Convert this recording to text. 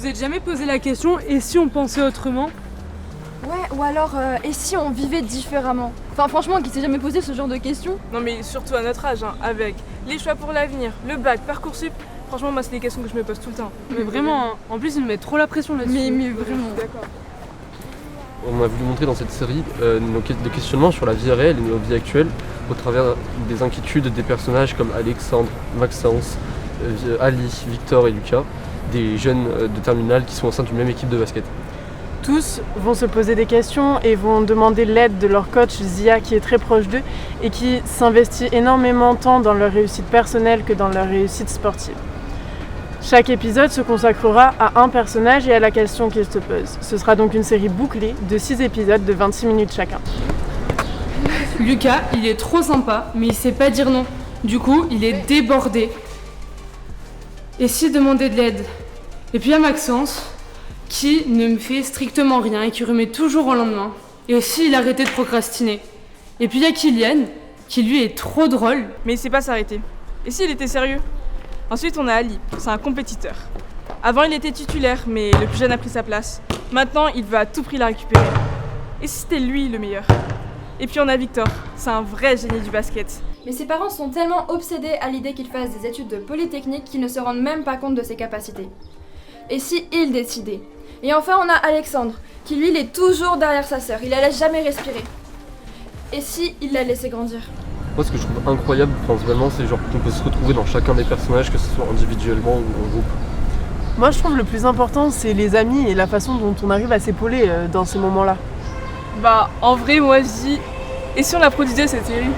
vous êtes jamais posé la question, et si on pensait autrement? Ouais, ou alors, et si on vivait différemment? Enfin, franchement, qui s'est jamais posé ce genre de questions? Non mais surtout à notre âge, avec les choix pour l'avenir, le bac, Parcoursup, franchement moi c'est des questions que je me pose tout le temps. Mais vraiment, hein, en plus ils nous mettent trop la pression là-dessus. Mais vraiment. D'accord. On a voulu montrer dans cette série des questionnements sur la vie réelle et nos vies actuelles au travers des inquiétudes des personnages comme Alexandre, Maxence, Ali, Victor et Lucas, des jeunes de terminale qui sont au sein d'une même équipe de basket. Tous vont se poser des questions et vont demander l'aide de leur coach Zia qui est très proche d'eux et qui s'investit énormément tant dans leur réussite personnelle que dans leur réussite sportive. Chaque épisode se consacrera à un personnage et à la question qu'il se pose. Ce sera donc une série bouclée de 6 épisodes de 26 minutes chacun. Lucas, il est trop sympa, mais il sait pas dire non. Du coup, il est débordé. Et s'il demandait de l'aide? Et puis il y a Maxence, qui ne me fait strictement rien et qui remet toujours au lendemain. Et aussi, il arrêtait de procrastiner. Et puis il y a Kylian, qui lui est trop drôle. Mais il sait pas s'arrêter. Et s'il était sérieux? Ensuite on a Ali, c'est un compétiteur. Avant il était titulaire, mais le plus jeune a pris sa place. Maintenant il veut à tout prix la récupérer. Et si c'était lui le meilleur? Et puis on a Victor, c'est un vrai génie du basket. Mais ses parents sont tellement obsédés à l'idée qu'il fasse des études de polytechnique qu'ils ne se rendent même pas compte de ses capacités. Et si il décidait? Et enfin on a Alexandre, qui lui il est toujours derrière sa sœur, il la laisse jamais respirer. Et si il la laissait grandir? Moi ce que je trouve incroyable principalement c'est genre qu'on peut se retrouver dans chacun des personnages, que ce soit individuellement ou en groupe. Moi je trouve le plus important c'est les amis et la façon dont on arrive à s'épauler dans ces moments-là. Bah en vrai moi je dis, et si on la produisait cette série?